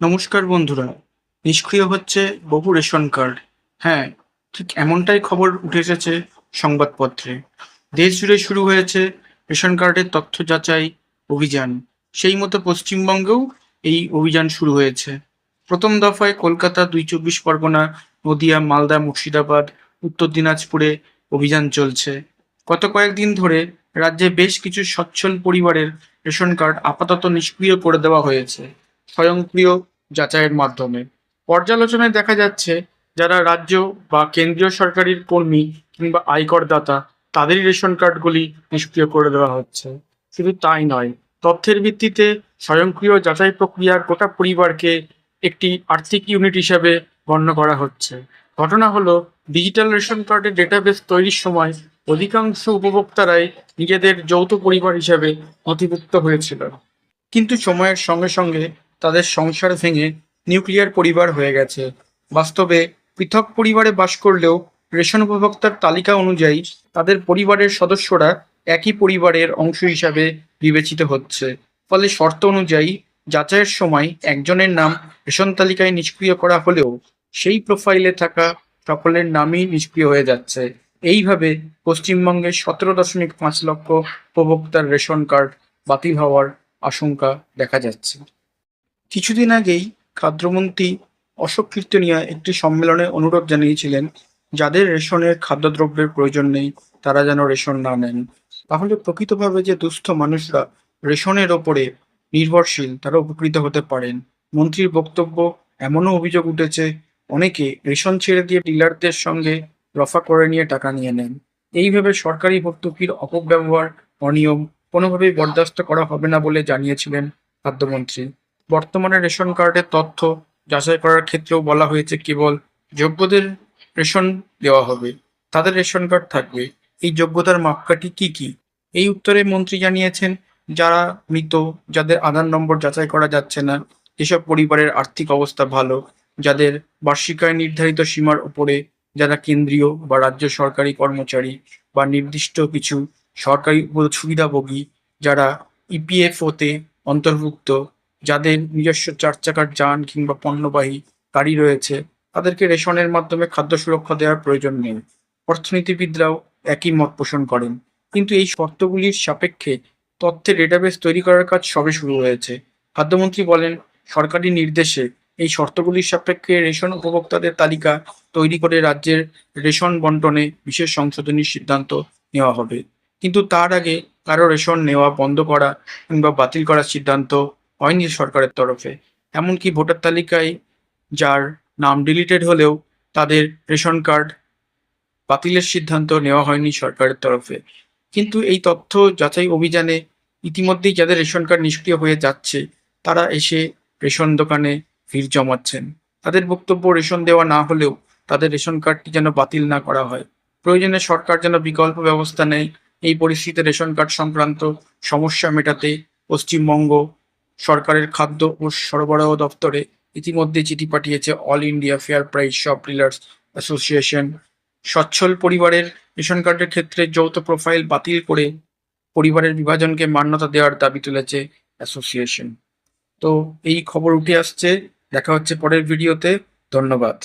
নমস্কার বন্ধুরা। নিষ্ক্রিয় হচ্ছে বহু রেশন কার্ড। হ্যাঁ, ঠিক এমনটাই খবর উঠে এসেছে সংবাদপত্রে। দেশ জুড়ে শুরু হয়েছে রেশন কার্ডের তথ্য যাচাই অভিযান। সেই মতো পশ্চিমবঙ্গেও এই অভিযান শুরু হয়েছে। প্রথম দফায় কলকাতা, ২ চব্বিশ পরগনা, নদিয়া, মালদা, মুর্শিদাবাদ, উত্তর দিনাজপুরে অভিযান চলছে। গত কয়েকদিন ধরে রাজ্যে বেশ কিছু সচ্ছল পরিবারের রেশন কার্ড আপাতত নিষ্ক্রিয় করে দেওয়া হয়েছে স্বয়ংক্রিয় যাচাইয়ের মাধ্যমে। পর্যালোচনায় দেখা যাচ্ছে যারা রাজ্য বা কেন্দ্রীয় সরকারের কর্মী কিংবা আয়করদাতা তাদেরই রেশন কার্ডগুলি নিষ্ক্রিয় করে দেওয়া হচ্ছে। শুধু তাই নয়, তথ্যের ভিত্তিতে স্বয়ংক্রিয় যাচাই প্রক্রিয়ার গোটা পরিবারকে একটি আর্থিক ইউনিট হিসাবে গণ্য করা হচ্ছে। ঘটনা হলো, ডিজিটাল রেশন কার্ডের ডেটাবেস তৈরির সময় অধিকাংশ উপভোক্তারাই নিজেদের যৌথ পরিবার হিসাবে নথিভুক্ত হয়েছিল, কিন্তু সময়ের সঙ্গে সঙ্গে তাদের সংসার ভেঙে নিউক্লিয়ার পরিবার হয়ে গেছে। বাস্তবে পৃথক পরিবারে বাস করলেও রেশন উপভোক্তার তালিকা অনুযায়ী তাদের পরিবারের সদস্যরা একই পরিবারের অংশ হিসাবে বিবেচিত হচ্ছে। ফলে শর্ত অনুযায়ী যাচাইয়ের সময় একজনের নাম রেশন তালিকায় নিষ্ক্রিয় করা হলেও সেই প্রোফাইলে থাকা সকলের নামই নিষ্ক্রিয় হয়ে যাচ্ছে। এইভাবে পশ্চিমবঙ্গের ১৭.৫ লক্ষ উপভোক্তার রেশন কার্ড বাতিল হওয়ার আশঙ্কা দেখা যাচ্ছে। কিছুদিন আগেই খাদ্যমন্ত্রী অশোক কীর্তনিয়া একটি সম্মেলনে অনুরোধ জানিয়েছিলেন, যাদের রেশনের খাদ্যদ্রব্যের প্রয়োজন নেই তারা যেন রেশন না নেন। তাহলে প্রকৃতভাবে যে দুস্থ মানুষরা রেশনের ওপরে নির্ভরশীল তারা উপকৃত হতে পারেন। মন্ত্রীর বক্তব্য, এমনও অভিযোগ উঠেছে অনেকে রেশন ছেড়ে দিয়ে ডিলারদের সঙ্গে রফা করে নিয়ে টাকা নিয়ে নেন। এইভাবে সরকারি ভর্তুকির অপব্যবহার, অনিয়ম কোনোভাবেই বরদাস্ত করা হবে না বলে জানিয়েছিলেন খাদ্যমন্ত্রী। বর্তমানে রেশন কার্ডের তথ্য যাচাই করার ক্ষেত্রেও বলা হয়েছে কেবল যোগ্যদের রেশন দেওয়া হবে, তাদের রেশন কার্ড থাকবে। এই যোগ্যতার মাপকাঠি কি কি? এই উত্তরে মন্ত্রী জানিয়েছেন, যারা মৃত, যাদের আধার নম্বর যাচাই করা যাচ্ছে না, যেসব পরিবারের আর্থিক অবস্থা ভালো, যাদের বার্ষিক আয় নির্ধারিত সীমার উপরে, যারা কেন্দ্রীয় বা রাজ্য সরকারি কর্মচারী বা নির্দিষ্ট কিছু সরকারি সুবিধাভোগী, যারা ইপিএফওতে অন্তর্ভুক্ত, যাদের নিজস্ব ৪ চাকার যান কিংবা পণ্যবাহী গাড়ি রয়েছে, তাদেরকে রেশনের মাধ্যমে খাদ্য সুরক্ষা দেওয়ার প্রয়োজন নেই। অর্থনীতিবিদরাও একই মত পোষণ করেন। কিন্তু এই শর্তগুলির সাপেক্ষে তথ্যের ডেটাবেস তৈরি করার কাজ সবে শুরু হয়েছে। খাদ্যমন্ত্রী বলেন, সরকারি নির্দেশে এই শর্তগুলির সাপেক্ষে রেশন উপভোক্তাদের তালিকা তৈরি করে রাজ্যের রেশন বন্টনে বিশেষ সংশোধনীর সিদ্ধান্ত নেওয়া হবে। কিন্তু তার আগে কারো রেশন নেওয়া বন্ধ করা কিংবা বাতিল করার সিদ্ধান্ত হয়নি সরকারের তরফে। এমনকি ভোটার তালিকায় যার নাম ডিলিটেড হলেও তাদের রেশন কার্ড বাতিলের সিদ্ধান্ত নেওয়া হয়নি সরকারের তরফে। কিন্তু এই তথ্য যাচাই অভিযানে ইতিমধ্যেই যাদের রেশন কার্ড নিষ্ক্রিয় হয়ে যাচ্ছে, তারা এসে রেশন দোকানে ভিড় জমাচ্ছেন। তাদের বক্তব্য, রেশন দেওয়া না হলেও তাদের রেশন কার্ডটি যেন বাতিল না করা হয়। প্রয়োজনে সরকার যেন বিকল্প ব্যবস্থা নেয়। এই পরিস্থিতিতে রেশন কার্ড সংক্রান্ত সমস্যা মেটাতে পশ্চিমবঙ্গ সরকারের খাদ্য ও সরবরাহ দপ্তরে ইতিমধ্যে চিঠি পাঠিয়েছে all India fair price shop dealers association. সচ্ছল পরিবারের রেশন কার্ডের ক্ষেত্রে যৌথ প্রোফাইল বাতিল করে পরিবারের বিভাজনকে মান্যতা দেওয়ার দাবি তুলেছে অ্যাসোসিয়েশন। তো এই খবর উঠে আসছে। দেখা হচ্ছে পরের ভিডিওতে। ধন্যবাদ।